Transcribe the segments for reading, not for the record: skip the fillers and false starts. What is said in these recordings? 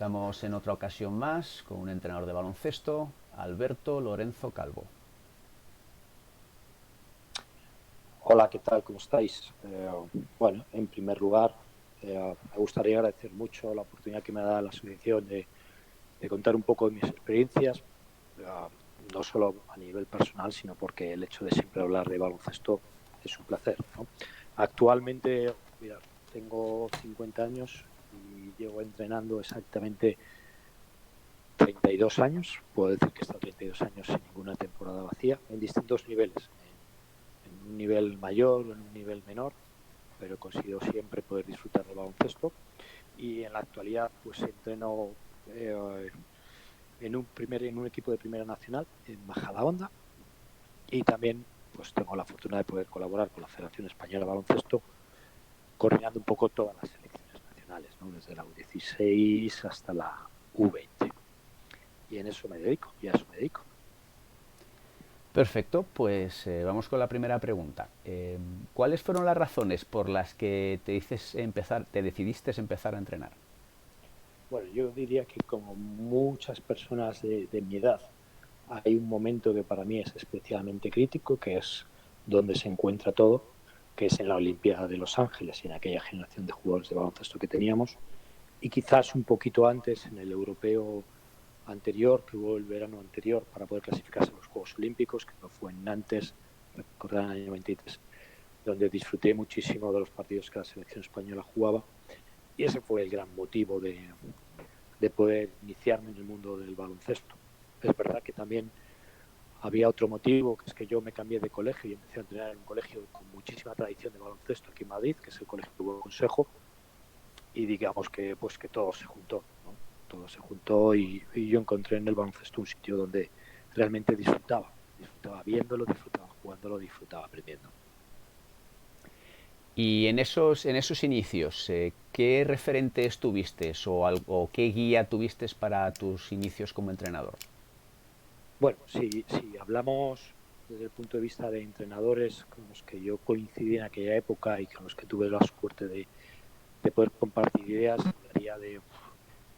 Estamos en otra ocasión más con un entrenador de baloncesto, Alberto Lorenzo Calvo. Hola, ¿qué tal? ¿Cómo estáis? Bueno, en primer lugar, me gustaría agradecer mucho la oportunidad que me da la asociación de contar un poco de mis experiencias, no solo a nivel personal, sino porque el hecho de siempre hablar de baloncesto es un placer, ¿no? Actualmente, mira, tengo 50 años y llevo entrenando exactamente 32 años. Puedo decir que he estado 32 años sin ninguna temporada vacía, en distintos niveles, en un nivel mayor o en un nivel menor, pero consigo siempre poder disfrutar del baloncesto. Y en la actualidad pues entreno en un equipo de primera nacional en Majadahonda, y también pues tengo la fortuna de poder colaborar con la Federación Española de Baloncesto, coordinando un poco todas las selecciones nacionales, ¿no? Desde la U16 hasta la U20. Y en eso me dedico, y a eso me dedico. Perfecto, pues vamos con la primera pregunta. ¿Cuáles fueron las razones por las que te decidiste empezar a entrenar? Bueno, yo diría que como muchas personas de mi edad, hay un momento que para mí es especialmente crítico, que es donde se encuentra todo, que es en la Olimpiada de Los Ángeles y en aquella generación de jugadores de baloncesto que teníamos, y quizás un poquito antes en el europeo anterior, que hubo el verano anterior para poder clasificarse a los Juegos Olímpicos, que fue en Nantes, recordar en el año 23, donde disfruté muchísimo de los partidos que la selección española jugaba, y ese fue el gran motivo de poder iniciarme en el mundo del baloncesto. Es verdad que también había otro motivo, que es que yo me cambié de colegio y empecé a entrenar en un colegio con muchísima tradición de baloncesto aquí en Madrid, que es el Colegio de Buen Consejo, y digamos que pues que todo se juntó, ¿no? Todo se juntó y yo encontré en el baloncesto un sitio donde realmente disfrutaba viéndolo, disfrutaba jugándolo, disfrutaba aprendiendo. Y en esos inicios, ¿qué referentes tuviste o qué guía tuviste para tus inicios como entrenador? Bueno, si hablamos desde el punto de vista de entrenadores con los que yo coincidí en aquella época y con los que tuve la suerte de poder compartir ideas, hablaría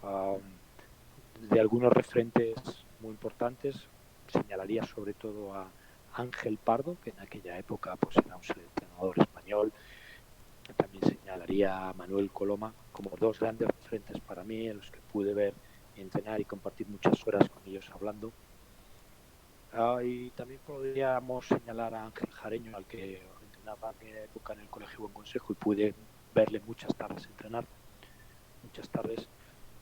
um, de algunos referentes muy importantes. Señalaría sobre todo a Ángel Pardo, que en aquella época pues, era un seleccionador español. También señalaría a Manuel Coloma como dos grandes referentes para mí, en los que pude ver y entrenar y compartir muchas horas con ellos hablando. Y también podríamos señalar a Ángel Jareño, al que entrenaba en aquella época en el Colegio Buen Consejo y pude verle muchas tardes entrenar, muchas tardes,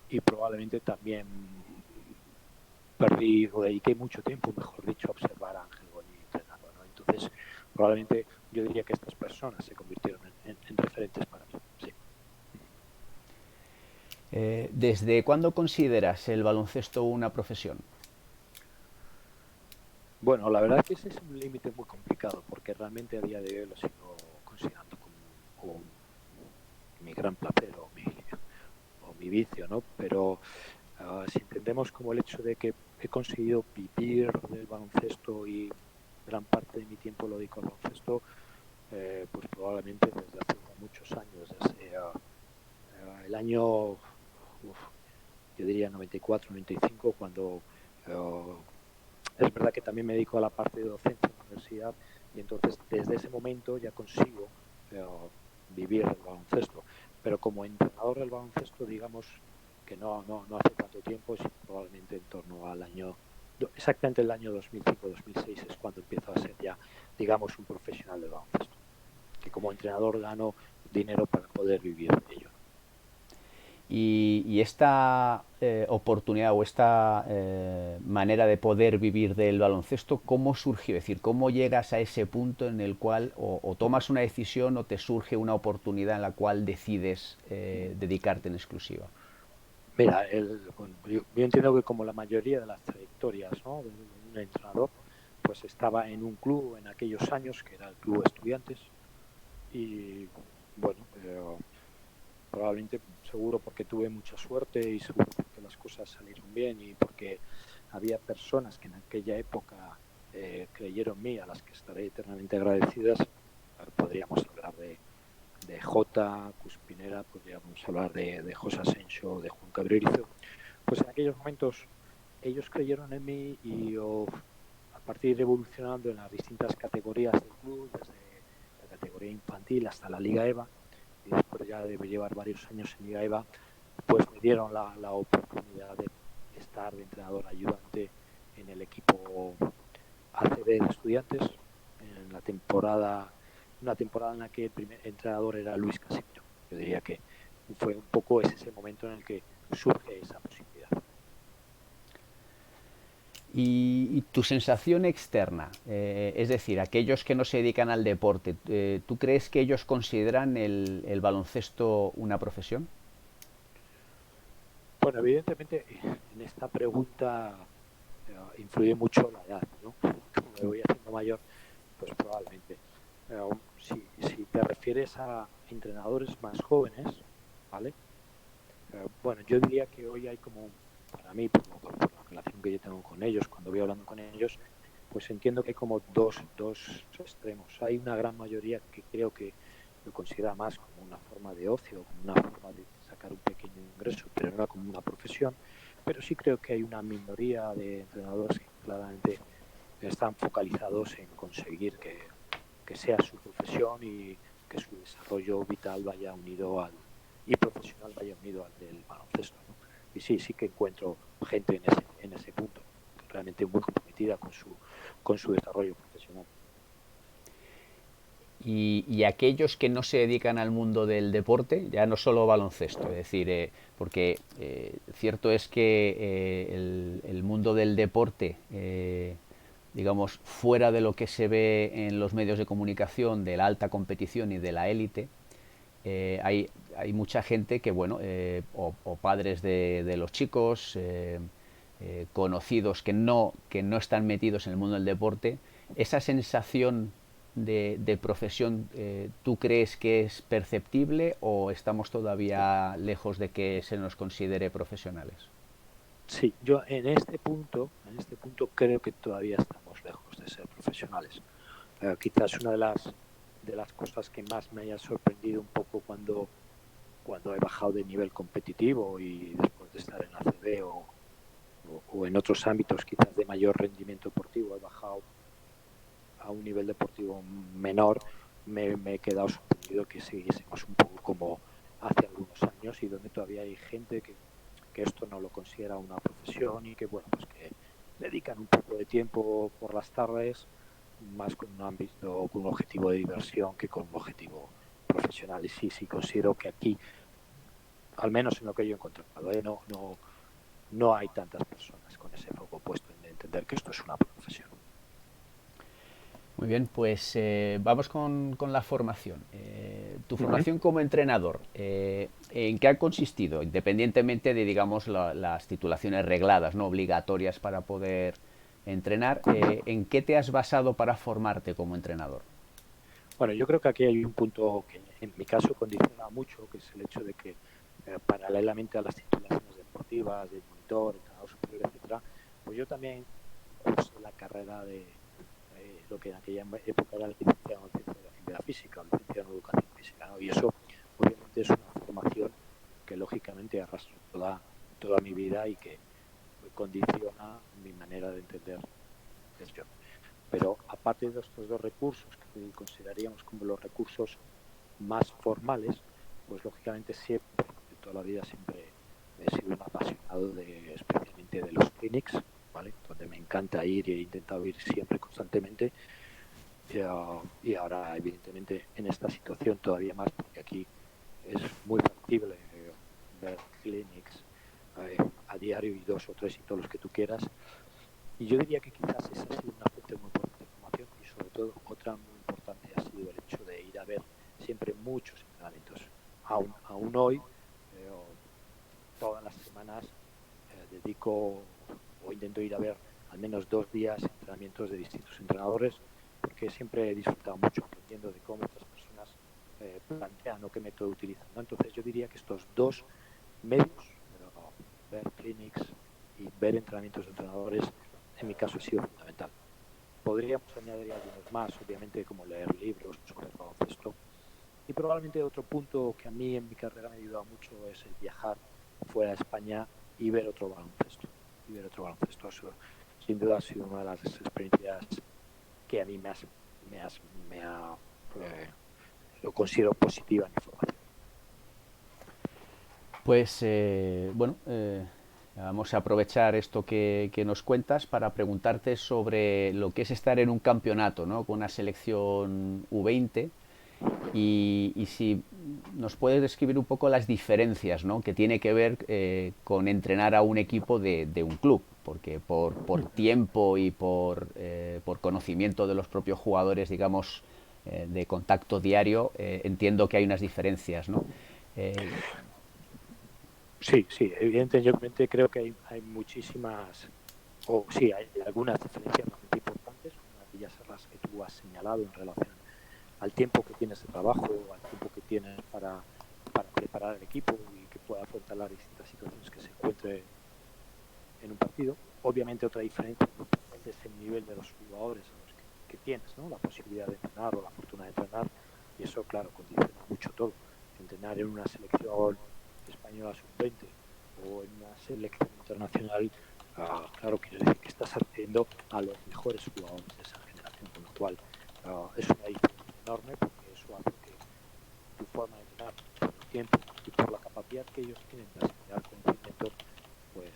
y probablemente también perdí o dediqué mucho tiempo, mejor dicho, a observar a Ángel Goñi entrenando, ¿no? Entonces, probablemente yo diría que estas personas se convirtieron en referentes para mí. Sí. ¿Desde cuándo consideras el baloncesto una profesión? Bueno, la verdad es que ese es un límite muy complicado, porque realmente a día de hoy lo sigo considerando como mi gran placer o mi vicio, ¿no? Pero si entendemos como el hecho de que he conseguido vivir del baloncesto y gran parte de mi tiempo lo dedico al baloncesto, pues probablemente desde hace muchos años, desde el año, yo diría 94, 95, cuando es verdad que también me dedico a la parte de docencia en la universidad, y entonces desde ese momento ya consigo eh, vivir del baloncesto. Pero como entrenador del baloncesto, digamos que no hace tanto tiempo, sino probablemente en torno al año, exactamente el año 2005-2006 es cuando empiezo a ser ya, digamos, un profesional del baloncesto. Que como entrenador gano dinero para poder vivir de ello, ¿no? Y esta oportunidad o esta manera de poder vivir del baloncesto, ¿cómo surgió? Es decir, ¿cómo llegas a ese punto en el cual o tomas una decisión o te surge una oportunidad en la cual decides dedicarte en exclusiva? Mira, bueno, yo entiendo que como la mayoría de las trayectorias, ¿no?, de un entrenador, pues estaba en un club en aquellos años, que era el Club Estudiantes, y bueno, probablemente, seguro porque tuve mucha suerte y seguro porque las cosas salieron bien y porque había personas que en aquella época creyeron en mí, a las que estaré eternamente agradecidas, podríamos hablar de Jota, Cuspinera, podríamos hablar de José Asensio, de Juan Cabrerizo. Pues en aquellos momentos ellos creyeron en mí y yo, a partir de evolucionando en las distintas categorías del club, desde la categoría infantil hasta la Liga EVA, y después ya de llevar varios años en Liga EVA, pues me dieron la oportunidad de estar de entrenador ayudante en el equipo ACB de Estudiantes, en una temporada en la que el primer entrenador era Luis Casimiro. Yo diría que fue un poco ese momento en el que surge esa posibilidad. Y tu sensación externa, es decir, aquellos que no se dedican al deporte, ¿tú crees que ellos consideran el baloncesto una profesión? Bueno, evidentemente en esta pregunta influye mucho la edad, ¿no? Como me voy haciendo mayor, pues probablemente. Si te refieres a entrenadores más jóvenes, ¿vale? Bueno, yo diría que hoy hay como, para mí, por la relación que yo tengo con ellos, cuando voy hablando con ellos, pues entiendo que hay como dos extremos. Hay una gran mayoría que creo que lo considera más como una forma de ocio, como una forma de sacar un pequeño ingreso, pero no como una profesión. Pero sí creo que hay una minoría de entrenadores que claramente están focalizados en conseguir que sea su profesión y que su desarrollo vital vaya unido al y profesional vaya unido al del baloncesto, ¿no? Y sí que encuentro gente en ese punto, realmente muy comprometida con su desarrollo profesional. Y aquellos que no se dedican al mundo del deporte, ya no solo baloncesto, es decir, porque cierto es que el mundo del deporte, digamos, fuera de lo que se ve en los medios de comunicación, de la alta competición y de la élite, hay mucha gente que, bueno, o padres de los chicos, conocidos que no están metidos en el mundo del deporte, esa sensación de profesión, ¿tú crees que es perceptible o estamos todavía lejos de que se nos considere profesionales? Sí, yo en este punto creo que todavía estamos lejos de ser profesionales. Quizás una de las cosas que más me haya sorprendido un poco cuando he bajado de nivel competitivo y después de estar en la CB o en otros ámbitos quizás de mayor rendimiento deportivo, he bajado a un nivel deportivo menor, me he quedado sorprendido que siguiésemos un poco como hace algunos años y donde todavía hay gente que esto no lo considera una profesión y que, bueno, pues que dedican un poco de tiempo por las tardes más con un ámbito, con un objetivo de diversión que con un objetivo profesional. Y sí considero que aquí, al menos en lo que yo he encontrado, no hay tantas personas con ese foco puesto en entender que esto es una profesión. Muy bien, pues vamos con la formación. Tu Uh -huh. formación como entrenador, ¿en qué ha consistido? Independientemente de, digamos, las titulaciones regladas, no obligatorias para poder entrenar, ¿en qué te has basado para formarte como entrenador? Bueno, yo creo que aquí hay un punto que en mi caso condiciona mucho, que es el hecho de que paralelamente a las titulaciones deportivas, de monitor, entrenador superior, etcétera, pues yo también cursé la carrera de lo que en aquella época era licenciado en ciencia de la actividad física, o licenciado en educación física, ¿no? Y eso obviamente es una formación que lógicamente arrastro toda mi vida y que condiciona mi manera de entender gestión. Pero aparte de estos dos recursos que consideraríamos como los recursos más formales, pues lógicamente siempre, de toda la vida siempre he sido un apasionado especialmente de los clinics, ¿vale? Donde me encanta ir y he intentado ir siempre constantemente. Y ahora, evidentemente, en esta situación todavía más, porque aquí es muy factible ver clinics a diario y dos o tres y todos los que tú quieras. Y yo diría que quizás esa ha sido una fuente muy importante de formación y sobre todo otra muy importante ha sido el hecho de ir a ver siempre muchos entrenamientos. Aún hoy, eh, todas las semanas, dedico o intento ir a ver al menos 2 días entrenamientos de distintos entrenadores porque siempre he disfrutado mucho aprendiendo de cómo otras personas plantean o qué método utilizan, ¿no? Entonces yo diría que estos dos medios, ver clinics y ver entrenamientos de entrenadores, en mi caso ha sido fundamental. Podríamos añadir algunos más, obviamente, como leer libros sobre baloncesto Y probablemente otro punto que a mí en mi carrera me ha ayudado mucho es el viajar fuera de España y ver otro baloncesto. Eso, sin duda ha sido una de las experiencias que a mí me ha lo considero positiva en mi formación. Pues bueno, vamos a aprovechar esto que nos cuentas para preguntarte sobre lo que es estar en un campeonato, ¿no? Con una selección U20 y si nos puedes describir un poco las diferencias, ¿no? Que tiene que ver con entrenar a un equipo de un club, porque por tiempo y por conocimiento de los propios jugadores, digamos, de contacto diario, entiendo que hay unas diferencias, ¿no? Eh, Sí, sí, evidentemente creo que hay muchísimas, o sí, hay algunas diferencias bastante importantes. Una de ellas es las que tú has señalado en relación al tiempo que tienes de trabajo, al tiempo que tienes para preparar el equipo y que pueda afrontar las distintas situaciones que se encuentre en un partido. Obviamente otra diferencia es el nivel de los jugadores a los que tienes, ¿no? La posibilidad de entrenar o la fortuna de entrenar, y eso, claro, condiciona mucho todo. Entrenar en una selección española sub-20 o en una selección internacional, claro, quiere decir que estás accediendo a los mejores jugadores de esa generación, con lo cual es una diferencia enorme, porque eso hace que tu forma de entrenar, por el tiempo y por la capacidad que ellos tienen de asimilar conocimiento, pues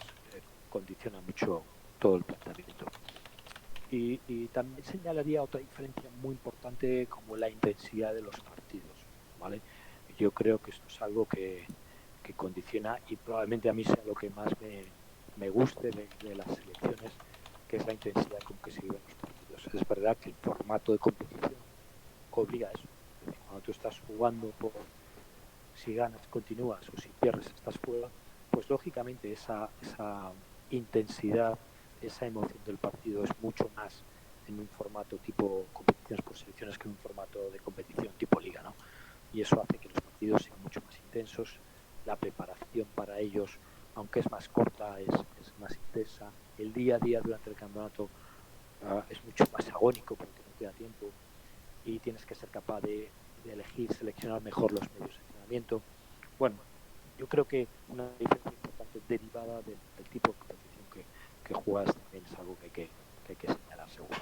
condiciona mucho todo el planteamiento. Y también señalaría otra diferencia muy importante como la intensidad de los partidos, ¿vale? Yo creo que esto es algo que condiciona y probablemente a mí sea lo que más me guste de las selecciones, que es la intensidad con que se viven los partidos. Es verdad que el formato de competición obliga a eso. Es decir, cuando tú estás jugando por si ganas continúas o si pierdes estás fuera, pues lógicamente esa intensidad, esa emoción del partido es mucho más en un formato tipo competiciones por selecciones que en un formato de competición tipo liga, ¿no? Y eso hace que los partidos sean mucho más intensos, la preparación para ellos, aunque es más corta, es más intensa, el día a día durante el campeonato es mucho más agónico porque no te da tiempo y tienes que ser capaz de elegir, seleccionar mejor los medios de entrenamiento. Bueno, yo creo que una diferencia importante derivada del tipo de competición que juegas también es algo que hay que señalar seguro.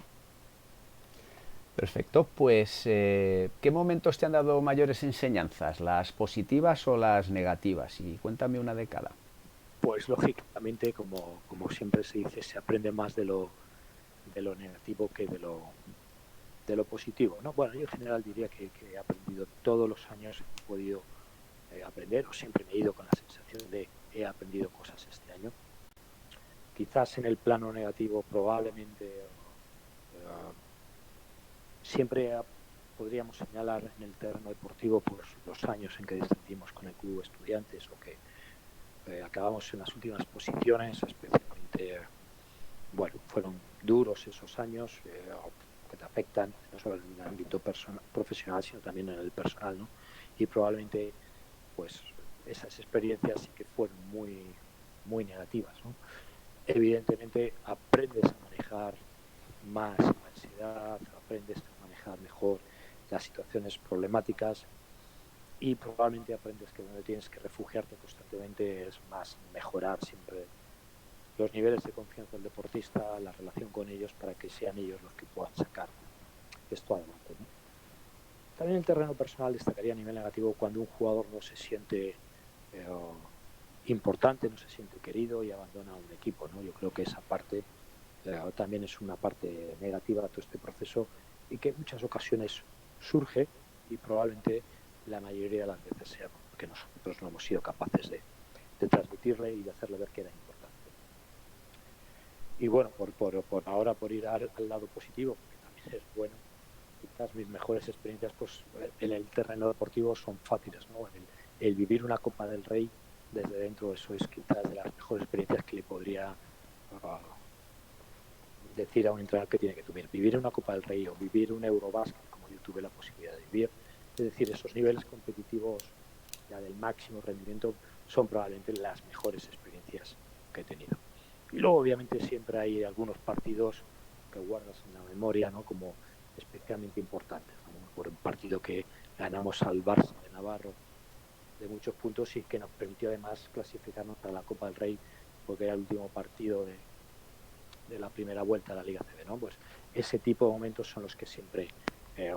Perfecto, pues ¿qué momentos te han dado mayores enseñanzas? ¿Las positivas o las negativas? Y cuéntame una de cada. Pues lógicamente, como siempre se dice, se aprende más de lo negativo que de lo positivo, ¿no? Bueno, yo en general diría que he aprendido todos los años, he podido aprender, o siempre me he ido con la sensación de he aprendido cosas este año. Quizás en el plano negativo probablemente siempre podríamos señalar en el terreno deportivo pues, los años en que descendimos con el club estudiantes o que acabamos en las últimas posiciones, especialmente, bueno, fueron duros esos años que te afectan no solo en el ámbito profesional, sino también en el personal, ¿no? Y probablemente, pues, esas experiencias sí que fueron muy negativas, ¿no? Evidentemente, aprendes a manejar más la ansiedad, aprendes a manejar mejor las situaciones problemáticas y probablemente aprendes que donde tienes que refugiarte constantemente es más mejorar siempre los niveles de confianza del deportista, la relación con ellos para que sean ellos los que puedan sacar esto adelante, ¿no? También en el terreno personal destacaría a nivel negativo cuando un jugador no se siente eh, importante, no se siente querido y abandona un equipo, ¿no? Yo creo que esa parte también es una parte negativa de todo este proceso y que en muchas ocasiones surge y probablemente la mayoría de las veces sea porque nosotros no hemos sido capaces de transmitirle y de hacerle ver que era importante. Y bueno, por ahora, por ir al lado positivo, porque también es bueno, quizás mis mejores experiencias pues, en el terreno deportivo son fáciles, ¿no? El vivir una Copa del Rey desde dentro, eso es quizás de las mejores experiencias que le podría decir a un entrenador que tiene que vivir una Copa del Rey o vivir un Eurobásquet, como yo tuve la posibilidad de vivir. Es decir, esos niveles competitivos ya del máximo rendimiento son probablemente las mejores experiencias que he tenido. Y luego, obviamente, siempre hay algunos partidos que guardas en la memoria, ¿no? Como especialmente importantes, ¿no? Por un partido que ganamos al Barça de Navarro de muchos puntos y que nos permitió además clasificarnos para la Copa del Rey porque era el último partido de la primera vuelta de la Liga CB, ¿no? Pues ese tipo de momentos son los que siempre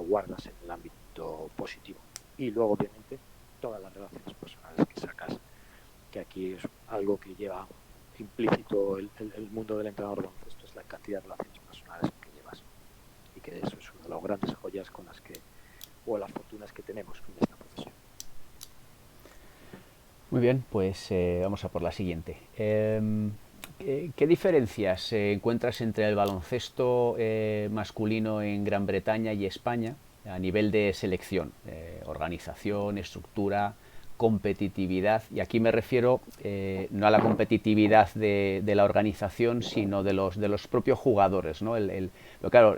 guardas en el ámbito positivo. Y luego, obviamente, todas las relaciones personales que sacas, que aquí es algo que lleva implícito el mundo del entrenador de baloncesto, es la cantidad de relaciones personales que llevas. Y que eso es una de las grandes joyas con las que, o las fortunas que tenemos con esta profesión. Muy bien, pues vamos a por la siguiente. ¿Qué diferencias encuentras entre el baloncesto masculino en Gran Bretaña y España a nivel de selección, organización, estructura, competitividad? Y aquí me refiero no a la competitividad de la organización, sino de los propios jugadores, ¿no? Pero claro,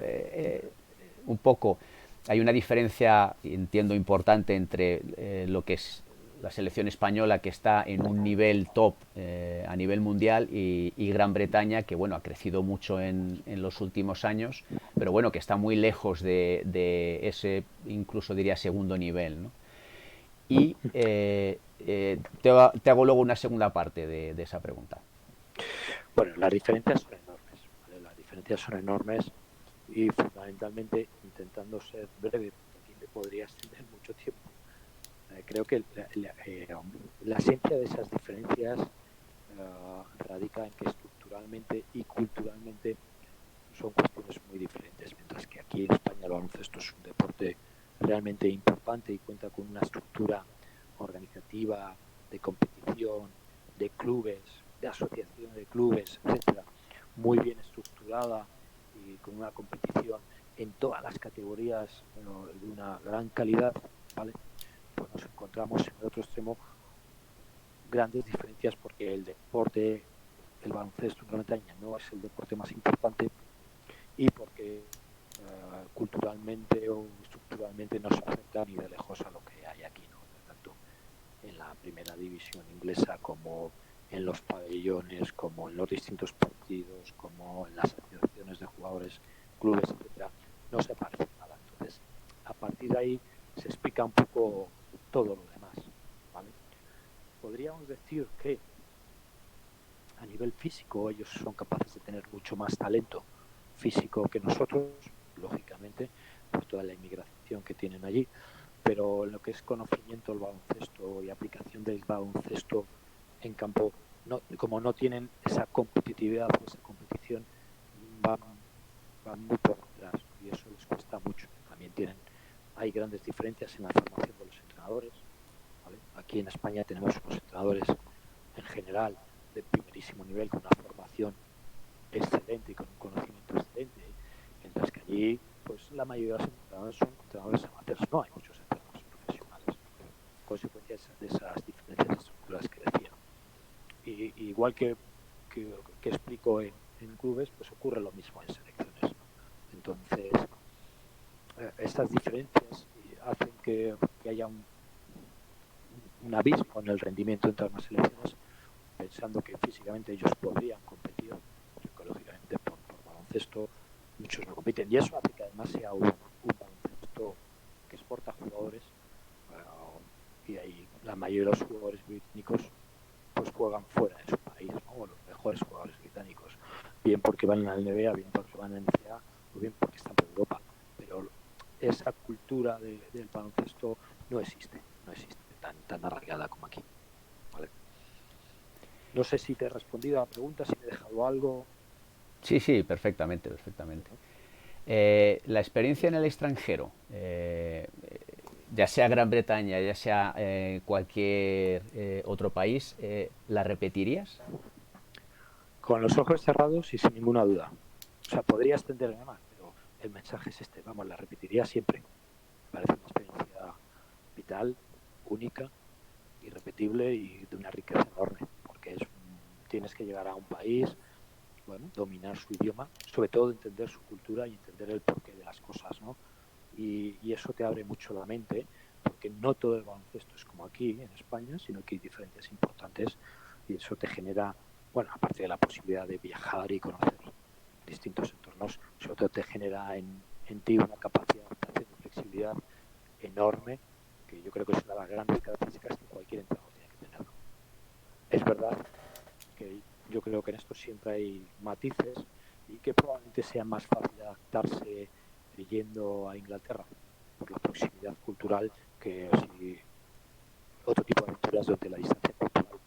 un poco hay una diferencia, entiendo, importante entre lo que es la selección española, que está en un nivel top a nivel mundial, y Gran Bretaña, que bueno, ha crecido mucho en los últimos años, pero bueno, que está muy lejos de ese, incluso diría, segundo nivel, ¿no? Y te hago luego una segunda parte de esa pregunta. Bueno, las diferencias son enormes, ¿vale? Las diferencias son enormes y fundamentalmente, intentando ser breve, porque aquí me podría extender mucho tiempo, creo que la esencia de esas diferencias radica en que estructuralmente y culturalmente son cuestiones muy diferentes, mientras que aquí en España el baloncesto es un deporte realmente importante y cuenta con una estructura organizativa, de competición, de clubes, de asociación de clubes, etcétera, muy bien estructurada y con una competición en todas las categorías, bueno, de una gran calidad, ¿vale? Pues nos encontramos en el otro extremo grandes diferencias porque el deporte, el baloncesto en Gran Bretaña no es el deporte más importante y porque culturalmente o estructuralmente no se acerca ni de lejos a lo que hay aquí, ¿no? Tanto en la primera división inglesa como en los pabellones, como en los distintos partidos, como en las asociaciones de jugadores, clubes, etcétera, no se parece nada. Entonces, a partir de ahí se explica un poco todo lo demás, ¿vale? Podríamos decir que a nivel físico ellos son capaces de tener mucho más talento físico que nosotros, lógicamente, por toda la inmigración que tienen allí, pero en lo que es conocimiento del baloncesto y aplicación del baloncesto en campo, no, como no tienen esa competitividad o esa competición, van, van muy por detrás, ¿no? Y eso les cuesta mucho. También hay grandes diferencias en la formación de los entrenadores, ¿vale? Aquí en España tenemos unos entrenadores en general de primerísimo nivel con una formación excelente y con un conocimiento excelente, mientras que allí pues la mayoría de los entrenadores son entrenadores amateurs, no hay muchos entrenadores profesionales, consecuencia de esas diferencias de estructuras que decía. Y igual que explico en clubes, pues ocurre lo mismo en selecciones, ¿no? Entonces, estas diferencias hacen que haya un abismo en el rendimiento entre las selecciones, pensando que físicamente ellos podrían competir, porque lógicamente por baloncesto muchos no compiten. Y eso hace que además sea un baloncesto que exporta jugadores, y ahí la mayoría de los jugadores británicos pues juegan fuera de su país, ¿no? Los mejores jugadores británicos, bien porque van a la NBA, bien porque van a la NCAA, o bien porque están por Europa. Pero esa cultura del baloncesto no existe tan arraigada como aquí, ¿vale? No sé si te he respondido a la pregunta, si me he dejado algo. Sí, sí, perfectamente, perfectamente. La experiencia en el extranjero, ya sea Gran Bretaña, ya sea cualquier otro país, ¿la repetirías? Con los ojos cerrados y sin ninguna duda. O sea, podría extenderme más, pero el mensaje es este. Vamos, la repetiría siempre. Me parece una experiencia vital, única, irrepetible y de una riqueza enorme, porque tienes que llegar a un país, bueno, dominar su idioma, sobre todo entender su cultura y entender el porqué de las cosas, ¿no? Y eso te abre mucho la mente, porque no todo el baloncesto es como aquí en España, sino que hay diferencias importantes y eso te genera, bueno, aparte de la posibilidad de viajar y conocer distintos entornos, sobre todo te genera en ti una capacidad de adaptación y flexibilidad enorme, que yo creo que es una de las grandes características que cualquier entrenador tiene que tener. Es verdad que yo creo que en esto siempre hay matices y que probablemente sea más fácil adaptarse yendo a Inglaterra por la proximidad cultural que si otro tipo de aventuras donde la distancia cultural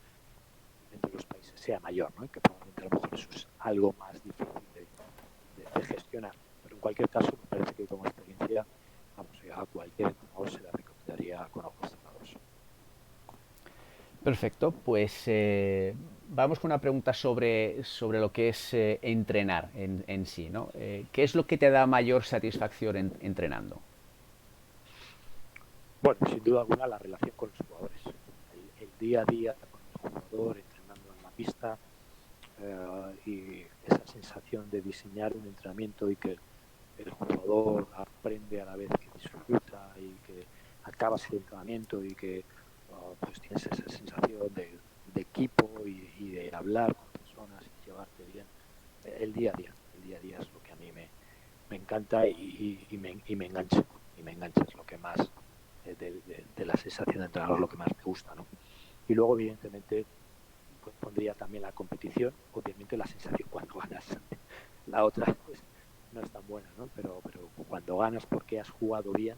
entre los países sea mayor, ¿no? Y que probablemente a lo mejor eso es algo más difícil de gestionar. Pero en cualquier caso, me parece que como experiencia, vamos, a cualquier entrenador se le recomendaría con ojos cerrados. Perfecto, pues vamos con una pregunta sobre lo que es entrenar en sí, ¿no? ¿Qué es lo que te da mayor satisfacción entrenando? Bueno, sin duda alguna la relación con los jugadores. El día a día con el jugador, entrenando en la pista, y esa sensación de diseñar un entrenamiento y que el jugador aprende a la vez que disfruta y que acabas el entrenamiento y que pues tienes esa sensación de equipo y de hablar con personas y llevarte bien. El día a día es lo que a mí me encanta y me engancha. Y me engancha, es lo que más, de la sensación de entrenador, lo que más me gusta, ¿no? Y luego, evidentemente, pues pondría también la competición, obviamente la sensación cuando ganas. La otra pues, no es tan buena, ¿no? Pero cuando ganas porque has jugado bien,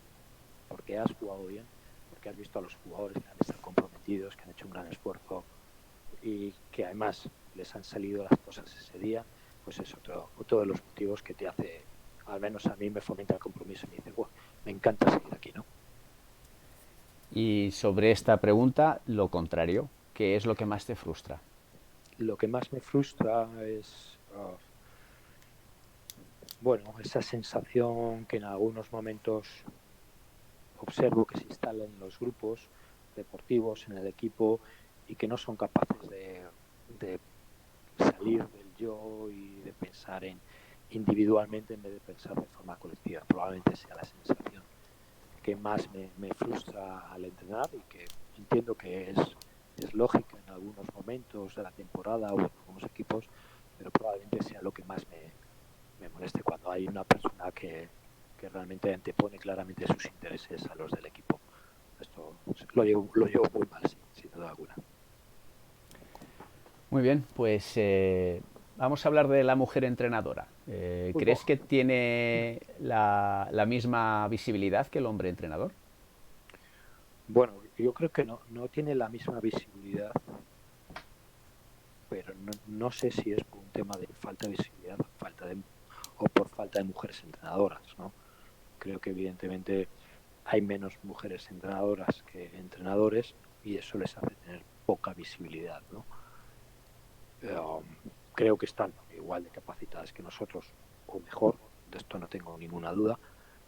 porque has jugado bien, porque has visto a los jugadores que han estado comprometidos, que han hecho un gran esfuerzo y que además les han salido las cosas ese día, pues es otro de los motivos que te hace, al menos a mí me fomenta el compromiso y me dice, wow, me encanta seguir aquí, ¿no? Y sobre esta pregunta, lo contrario, ¿qué es lo que más te frustra? Lo que más me frustra es, bueno, esa sensación que en algunos momentos observo que se instalan en los grupos deportivos, en el equipo, y que no son capaces de salir del yo y de pensar en individualmente en vez de pensar de forma colectiva. Probablemente sea la sensación que más me frustra al entrenar y que entiendo que es lógica en algunos momentos de la temporada o en algunos equipos, pero probablemente sea lo que más me moleste cuando hay una persona que realmente antepone claramente sus intereses a los del equipo. Esto lo llevo muy mal, sin duda alguna. Muy bien, pues vamos a hablar de la mujer entrenadora. Fútbol. ¿Crees que tiene la misma visibilidad que el hombre entrenador? Bueno, yo creo que no tiene la misma visibilidad, pero no sé si es por un tema de falta de visibilidad o por falta de mujeres entrenadoras, ¿no? Creo que evidentemente hay menos mujeres entrenadoras que entrenadores y eso les hace tener poca visibilidad, ¿no? Creo que están igual de capacitadas que nosotros o mejor, de esto no tengo ninguna duda,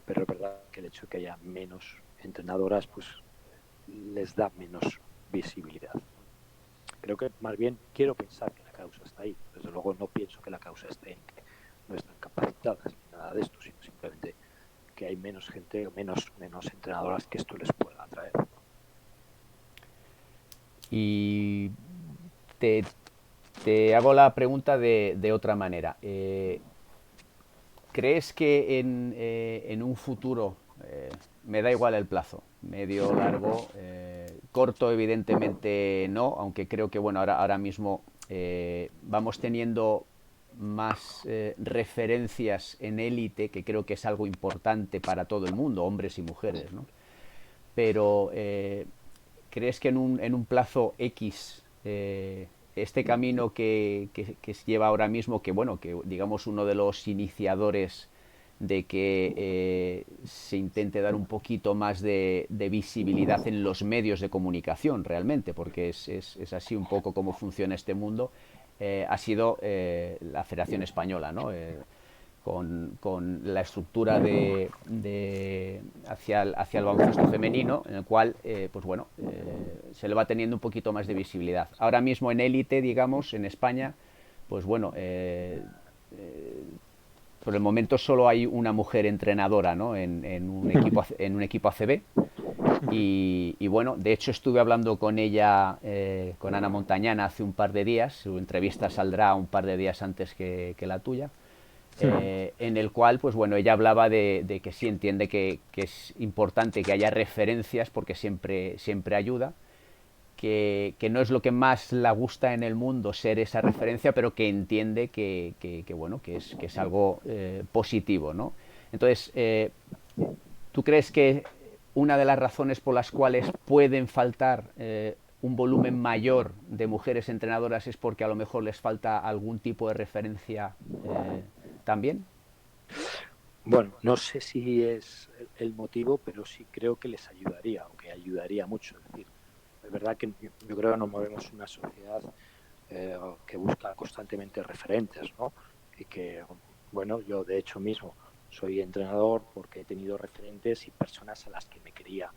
pero es verdad que el hecho de que haya menos entrenadoras pues les da menos visibilidad. Creo que más bien quiero pensar que la causa está ahí. Desde luego no pienso que la causa esté en que no están capacitadas ni nada de esto, sino simplemente que hay menos gente o menos entrenadoras que esto les pueda atraer. Y te, te hago la pregunta de otra manera. ¿Crees que en un futuro, me da igual el plazo, medio, largo, corto evidentemente no, aunque creo que bueno, ahora mismo vamos teniendo más referencias en élite, que creo que es algo importante para todo el mundo, hombres y mujeres, ¿no? Pero ¿crees que en un plazo X este camino que se lleva ahora mismo, que bueno, que digamos uno de los iniciadores de que se intente dar un poquito más de visibilidad en los medios de comunicación realmente, porque es así un poco como funciona este mundo, ha sido la Federación Española, ¿no? Con la estructura hacia el baloncesto femenino, en el cual pues bueno, se le va teniendo un poquito más de visibilidad. Ahora mismo en élite, digamos, en España, pues bueno, por el momento solo hay una mujer entrenadora, ¿no? En un equipo ACB. Y bueno, de hecho estuve hablando con ella, con Ana Montañana, hace un par de días. Su entrevista saldrá un par de días antes que la tuya. en el cual, pues bueno, ella hablaba de que sí entiende que es importante que haya referencias porque siempre ayuda, que no es lo que más le gusta en el mundo ser esa referencia, pero que entiende bueno, que es algo positivo, ¿no? Entonces, ¿tú crees que una de las razones por las cuales pueden faltar un volumen mayor de mujeres entrenadoras es porque a lo mejor les falta algún tipo de referencia también? Bueno, no sé si es el motivo, pero sí creo que les ayudaría, o que ayudaría mucho. Es decir, es verdad que yo creo que nos movemos en una sociedad que busca constantemente referentes, ¿no? Y que, bueno, yo de hecho mismo soy entrenador porque he tenido referentes y personas a las que me quería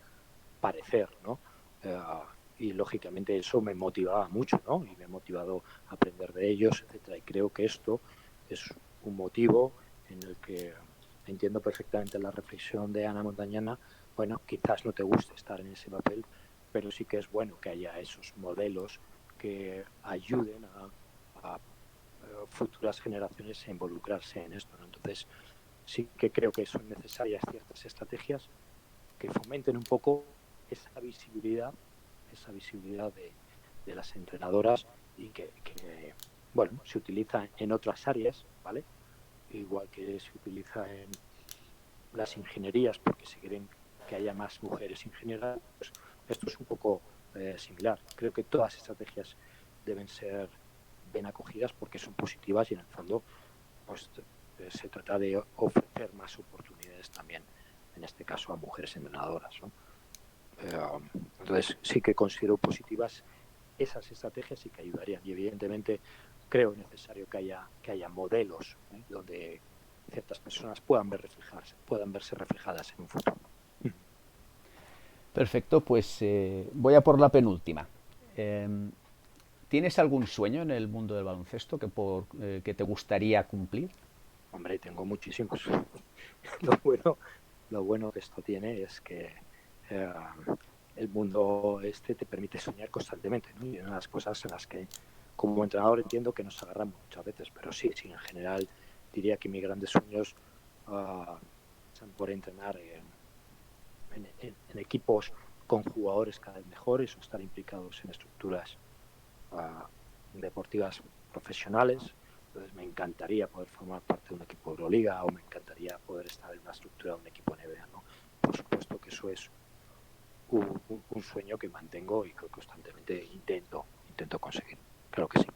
parecer, ¿no? Eh, y lógicamente eso me motivaba mucho, ¿no? Y me ha motivado a aprender de ellos, etcétera. Y creo que esto es un motivo en el que entiendo perfectamente la reflexión de Ana Montañana. Bueno, quizás no te guste estar en ese papel, pero sí que es bueno que haya esos modelos que ayuden a futuras generaciones a involucrarse en esto, ¿no? Entonces, sí que creo que son necesarias ciertas estrategias que fomenten un poco esa visibilidad de las entrenadoras y que, bueno, se utiliza en otras áreas, ¿vale? Igual que se utiliza en las ingenierías porque se quieren que haya más mujeres ingenieras, pues esto es un poco similar. Creo que todas las estrategias deben ser bien acogidas porque son positivas y en el fondo pues se trata de ofrecer más oportunidades también, en este caso a mujeres entrenadoras, ¿no? Entonces sí que considero positivas esas estrategias y que ayudarían. Y evidentemente creo necesario que haya modelos donde ciertas personas puedan verse reflejadas en un futuro. Perfecto, pues voy a por la penúltima. Eh, ¿Tienes algún sueño en el mundo del baloncesto que te gustaría cumplir? Hombre, tengo muchísimos. lo bueno, lo bueno que esto tiene es que eh, el mundo este te permite soñar constantemente, ¿no? Y una de las cosas en las que como entrenador entiendo que nos agarramos muchas veces, pero sí, sí, en general diría que mis grandes sueños pasan por entrenar en equipos con jugadores cada vez mejores o estar implicados en estructuras uh, deportivas profesionales. Entonces me encantaría poder formar parte de un equipo de Euroliga o me encantaría poder estar en una estructura de un equipo NBA, ¿no? Por supuesto que eso es un sueño que mantengo y que constantemente intento conseguir. Creo que sí.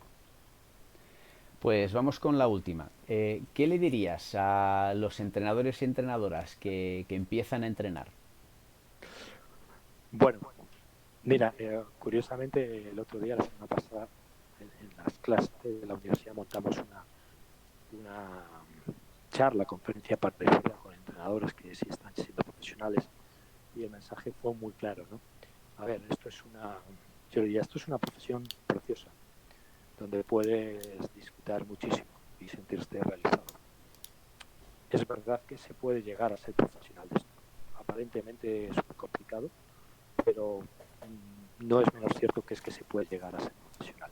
Pues vamos con la última. ¿Qué le dirías a los entrenadores y entrenadoras que empiezan a entrenar? Bueno, mira, curiosamente el otro día, la semana pasada, en las clases de la universidad montamos una charla, conferencia parecida con entrenadores que sí están siendo profesionales y el mensaje fue muy claro, ¿no? A ver, yo diría, esto es una profesión preciosa, donde puedes disfrutar muchísimo y sentirte realizado. Es verdad que se puede llegar a ser profesional de esto. Aparentemente es muy complicado, pero no es menos cierto que es que se puede llegar a ser profesional.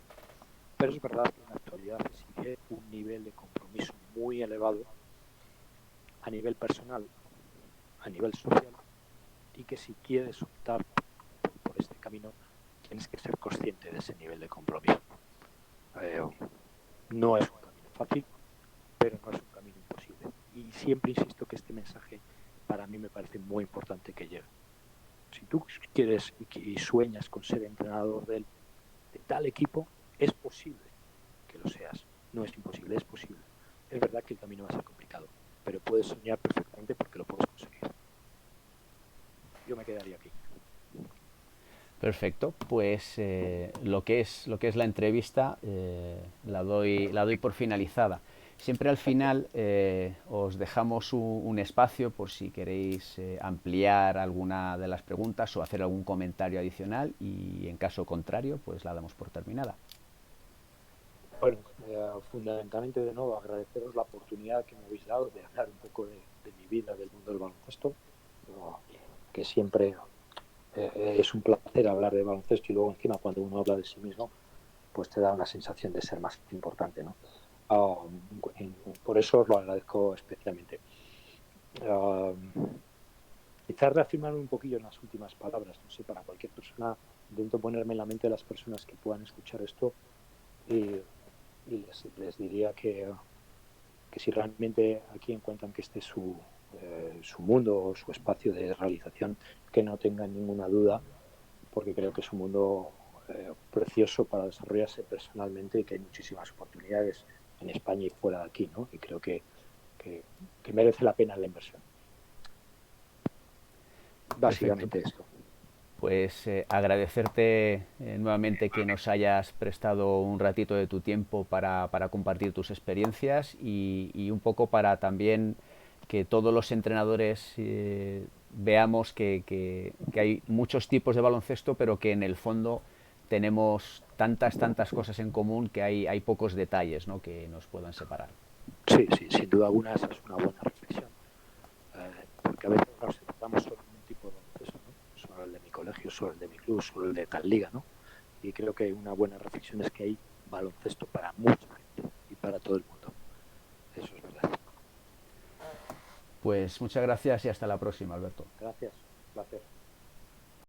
Pero es verdad que en la actualidad exige un nivel de compromiso muy elevado a nivel personal, a nivel social, y que si quieres optar por este camino, tienes que ser consciente de ese nivel de compromiso. Eh, no es un camino fácil, pero no es un camino imposible. Y siempre insisto que este mensaje para mí me parece muy importante que llegue. Si tú quieres y sueñas con ser entrenador de tal equipo, es posible que lo seas. No es imposible, es posible. Es verdad que el camino va a ser complicado, pero puedes soñar perfectamente porque lo puedes conseguir. Yo me quedaría aquí. Perfecto, pues lo que es la entrevista la doy por finalizada. Siempre al final os dejamos un espacio por si queréis ampliar alguna de las preguntas o hacer algún comentario adicional y en caso contrario pues la damos por terminada. Bueno, fundamentalmente de nuevo agradeceros la oportunidad que me habéis dado de hablar un poco de mi vida, del mundo del baloncesto, que siempre es un placer hablar de baloncesto y luego encima cuando uno habla de sí mismo, pues te da una sensación de ser más importante, ¿no? Ah, por eso os lo agradezco especialmente. Ah, quizás reafirmar un poquillo en las últimas palabras, no sé, para cualquier persona, intento ponerme en la mente de las personas que puedan escuchar esto y, y les diría que si realmente aquí encuentran que este es su mundo o su espacio de realización, que no tengan ninguna duda, porque creo que es un mundo precioso para desarrollarse personalmente y que hay muchísimas oportunidades en España y fuera de aquí, ¿no? Y creo que, que merece la pena la inversión. Perfecto. Básicamente esto. Pues agradecerte nuevamente que nos hayas prestado un ratito de tu tiempo para compartir tus experiencias y un poco para también que todos los entrenadores veamos que hay muchos tipos de baloncesto, pero que en el fondo tenemos tantas cosas en común que hay pocos detalles, ¿no?, que nos puedan separar. Sí, sí, sin duda alguna esa es una buena reflexión. Porque a veces nos centramos solo en un tipo de baloncesto, ¿no? Solo el de mi colegio, solo el de mi club, solo el de tal liga, ¿no? Y creo que una buena reflexión es que hay baloncesto para mucha gente y para todo el mundo. Eso es verdad. Pues muchas gracias y hasta la próxima, Alberto. Gracias, un placer.